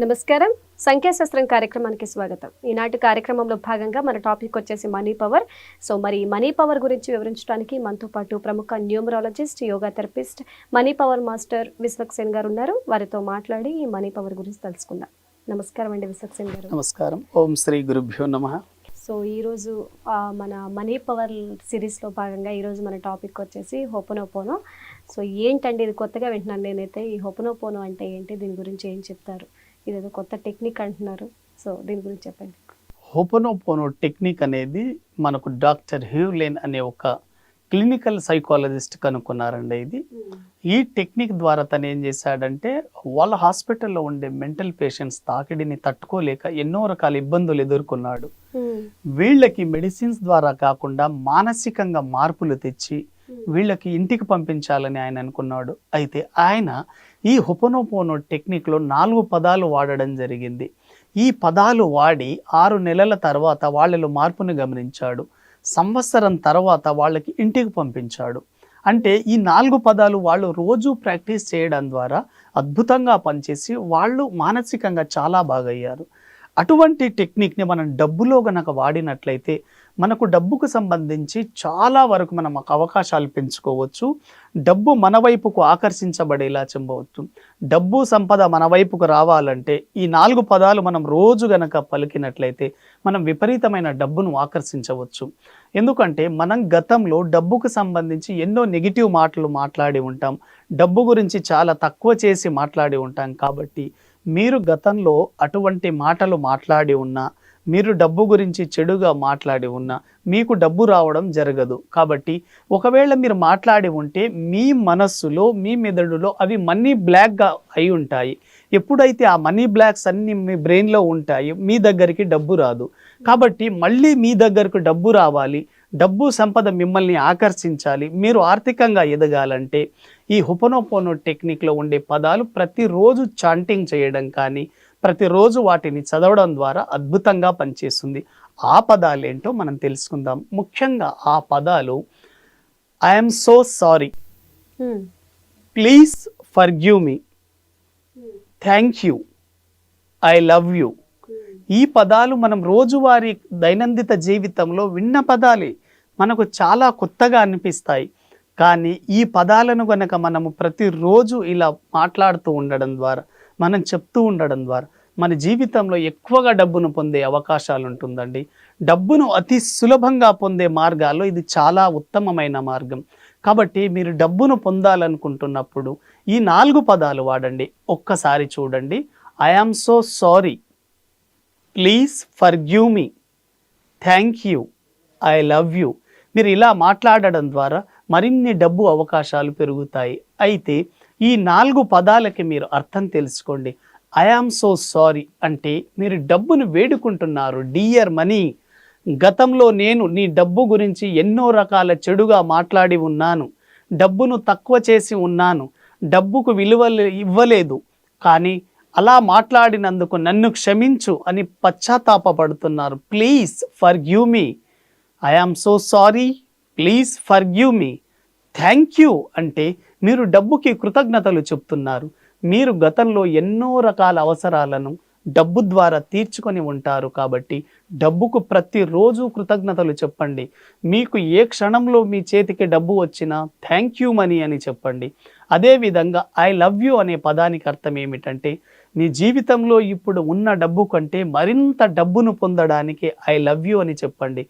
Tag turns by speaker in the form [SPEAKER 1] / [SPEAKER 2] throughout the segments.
[SPEAKER 1] నమస్కారం. సంఖ్యాశాస్త్రం కార్యక్రమానికి స్వాగతం. ఈనాటి కార్యక్రమంలో భాగంగా మన టాపిక్ వచ్చేసి మనీ పవర్. సో మరి మనీ పవర్ గురించి వివరించడానికి మనతో పాటు ప్రముఖ numerologist, yoga therapist, money power master Vishwaksen గారు ఉన్నారు. వారితో మాట్లాడి ఈ మనీ పవర్ గురించి తెలుసుకుందాం. నమస్కారం అండి విశ్వక్సేన్ గారు.
[SPEAKER 2] నమస్కారం. ఓం శ్రీ గురుభ్యో నమః.
[SPEAKER 1] సో ఈరోజు మన మనీ పవర్ సిరీస్లో భాగంగా ఈరోజు మన టాపిక్ వచ్చేసి హోపనోపోనో. సో ఏంటండి ఇది కొత్తగా వింటున్నాను నేనైతే. ఈ హోపనోపోనో అంటే ఏంటి, దీని గురించి ఏం చెప్తారు? ఇదేదో కొత్త టెక్నిక్ అంటున్నారు. సో దీని గురించి చెప్పండి.
[SPEAKER 2] హోపనోపోనో టెక్నిక్ అనేది మనకు డాక్టర్ హ్యూ లేన్ అనే ఒక క్లినికల్ సైకాలజిస్ట్ కనుక్కున్నారండి. ఈ టెక్నిక్ ద్వారా తను ఏం చేశాడంటే వాళ్ళ హాస్పిటల్లో ఉండే మెంటల్ పేషెంట్స్ తాకిడిని తట్టుకోలేక ఎన్నో రకాల ఇబ్బందులు ఎదుర్కొన్నాడు. వీళ్ళకి మెడిసిన్స్ ద్వారా కాకుండా మానసికంగా మార్పులు తెచ్చి వీళ్ళకి ఇంటికి పంపించాలని ఆయన అనుకున్నాడు. అయితే ఆయన ఈ హోపనోపోనో టెక్నిక్లో 4 పదాలు వాడడం జరిగింది. ఈ పదాలు వాడి 6 నెలల తర్వాత వాళ్ళలో మార్పును గమనించాడు. సంవత్సరం తర్వాత వాళ్ళకి ఇంటికి పంపించాడు. అంటే ఈ 4 పదాలు వాళ్ళు రోజు ప్రాక్టీస్ చేయడం ద్వారా అద్భుతంగా పనిచేసి వాళ్ళు మానసికంగా చాలా బాగయ్యారు. అటువంటి టెక్నిక్ని మనం డబ్బులో గనక వాడినట్లయితే మనకు డబ్బుకు సంబంధించి చాలా వరకు మనం అవకాశాలు పెంచుకోవచ్చు. డబ్బు మన వైపుకు ఆకర్షించబడేలా చెందవచ్చు. డబ్బు సంపద మన వైపుకు రావాలంటే ఈ 4 పదాలు మనం రోజు గనక పలికినట్లయితే మనం విపరీతమైన డబ్బును ఆకర్షించవచ్చు. ఎందుకంటే మనం గతంలో డబ్బుకు సంబంధించి ఎన్నో నెగిటివ్ మాటలు మాట్లాడి ఉంటాం. డబ్బు గురించి చాలా తక్కువ చేసి మాట్లాడి ఉంటాం. కాబట్టి మీరు గతంలో అటువంటి మాటలు మాట్లాడి ఉన్నా, మీరు డబ్బు గురించి చెడుగా మాట్లాడి ఉన్నా మీకు డబ్బు రావడం జరగదు. కాబట్టి ఒకవేళ మీరు మాట్లాడి ఉంటే మీ మనస్సులో, మీ మెదడులో అవి మనీ బ్లాక్గా అయి ఉంటాయి. ఎప్పుడైతే ఆ మనీ బ్లాక్స్ అన్నీ మీ బ్రెయిన్లో ఉంటాయి, మీ దగ్గరికి డబ్బు రాదు. కాబట్టి మళ్ళీ మీ దగ్గరకు డబ్బు రావాలి, డబ్బు సంపద మిమ్మల్ని ఆకర్షించాలి, మీరు ఆర్థికంగా ఎదగాలంటే ఈ హోపనోపోనో టెక్నిక్లో ఉండే పదాలు ప్రతిరోజు చాంటింగ్ చేయడం కానీ, ప్రతిరోజు వాటిని చదవడం ద్వారా అద్భుతంగా పనిచేస్తుంది. ఆ పదాలు ఏంటో మనం తెలుసుకుందాం. ముఖ్యంగా ఆ పదాలు I'm so sorry, please forgive me, thank you, I love you. ఈ పదాలు మనం రోజువారీ దైనందిన జీవితంలో విన్న పదాలే, మనకు చాలా కొత్తగా అనిపిస్తాయి. కానీ ఈ పదాలను కనుక మనము ప్రతిరోజు ఇలా మాట్లాడుతూ ఉండడం ద్వారా, మనం చెప్తూ ఉండడం ద్వారా మన జీవితంలో ఎక్కువగా డబ్బును పొందే అవకాశాలు ఉంటుందండి. డబ్బును అతి సులభంగా పొందే మార్గాల్లో ఇది చాలా ఉత్తమమైన మార్గం. కాబట్టి మీరు డబ్బును పొందాలనుకుంటున్నప్పుడు ఈ 4 పదాలు వాడండి. ఒక్కసారి చూడండి. I am so sorry, please forgive me, thank you, I love you. మీరు ఇలా మాట్లాడడం ద్వారా మరిన్ని డబ్బు అవకాశాలు పెరుగుతాయి. అయితే ఈ 4 పదాలకి మీరు అర్థం తెలుసుకోండి. ఐ యామ్ సో సారీ అంటే మీరు డబ్బును వేడుకుంటున్నారు. డియర్ మనీ, గతంలో నేను నీ డబ్బు గురించి ఎన్నో రకాల చెడుగా మాట్లాడి ఉన్నాను, డబ్బును తక్కువ చేసి ఉన్నాను, డబ్బుకు విలువ ఇవ్వలేదు, కానీ అలా మాట్లాడినందుకు నన్ను క్షమించు అని పశ్చాత్తాపపడుతున్నారు. Please forgive me, I am so sorry, please forgive me, thank you అంటే మీరు డబ్బుకి కృతజ్ఞతలు చెప్తున్నారు. మీరు గతంలో ఎన్నో రకాల అవసరాలను డబ్బు ద్వారా తీర్చుకొని ఉంటారు. కాబట్టి డబ్బుకు ప్రతిరోజు కృతజ్ఞతలు చెప్పండి. మీకు ఏ క్షణంలో మీ చేతికి డబ్బు వచ్చినా థ్యాంక్ యూ మనీ అని చెప్పండి. అదేవిధంగా ఐ లవ్ యూ అనే పదానికి అర్థం ఏమిటంటే మీ జీవితంలో ఇప్పుడు ఉన్న డబ్బు కంటే మరింత డబ్బును పొందడానికి ఐ లవ్ యూ అని చెప్పండి.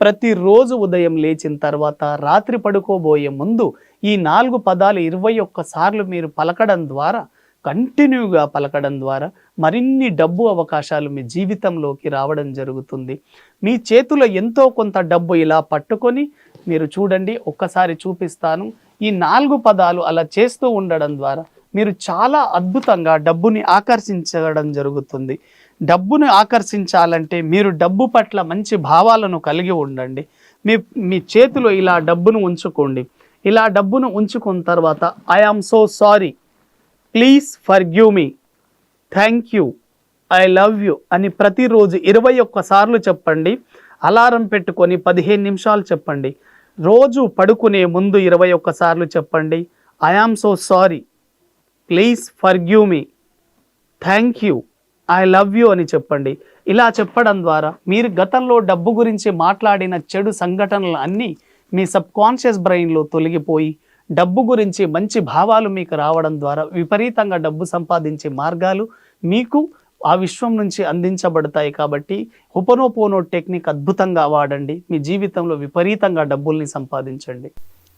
[SPEAKER 2] ప్రతిరోజు ఉదయం లేచిన తర్వాత, రాత్రి పడుకోబోయే ముందు ఈ 4 పదాలు 21 సార్లు మీరు పలకడం ద్వారా, కంటిన్యూగా పలకడం ద్వారా మరిన్ని డబ్బు అవకాశాలు మీ జీవితంలోకి రావడం జరుగుతుంది. మీ చేతిలో ఎంతో కొంత డబ్బు ఇలా పట్టుకొని మీరు చూడండి. ఒక్కసారి చూపిస్తాను. ఈ 4 పదాలు అలా చేస్తూ ఉండడం ద్వారా మీరు చాలా అద్భుతంగా డబ్బుని ఆకర్షించడం జరుగుతుంది. డబ్బును ఆకర్షించాలంటే మీరు డబ్బు పట్ల మంచి భావాలను కలిగి ఉండండి. మీ చేతిలో ఇలా డబ్బును ఉంచుకోండి. ఇలా డబ్బును ఉంచుకున్న తర్వాత I am so sorry, please forgive me, thank you, I love you అని ప్రతిరోజు 21 సార్లు చెప్పండి. అలారం పెట్టుకొని 15 నిమిషాలు చెప్పండి. రోజు పడుకునే ముందు 21 సార్లు చెప్పండి. I am so sorry, please forgive me, thank you, I love you అని చెప్పండి. ఇలా చెప్పడం ద్వారా మీరు గతంలో డబ్బు గురించి మాట్లాడిన చెడు సంఘటనలు అన్నీ మీ సబ్ కాన్షియస్ బ్రెయిన్లో తొలగిపోయి డబ్బు గురించి మంచి భావాలు మీకు రావడం ద్వారా విపరీతంగా డబ్బు సంపాదించే మార్గాలు మీకు ఆ విశ్వం నుంచి అందించబడతాయి. కాబట్టి హోపోనోపోనో టెక్నిక్ అద్భుతంగా వాడండి, మీ జీవితంలో విపరీతంగా డబ్బుల్ని సంపాదించండి.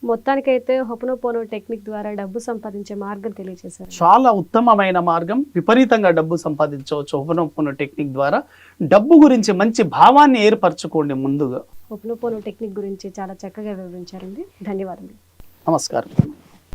[SPEAKER 1] మొత్తానికైతే హోపోనోపోనో టెక్నిక్ ద్వారా డబ్బు సంపాదించే మార్గం తెలియజేశారు.
[SPEAKER 2] చాలా ఉత్తమమైన మార్గం, విపరీతంగా డబ్బు సంపాదించవచ్చు హోపోనోపోనో టెక్నిక్ ద్వారా. డబ్బు గురించి మంచి భావాన్ని ఏర్పరచుకోండి ముందుగా.
[SPEAKER 1] హోపోనోపోనో టెక్నిక్ గురించి చాలా చక్కగా వివరించారండి. ధన్యవాదాలు.
[SPEAKER 2] నమస్కారం.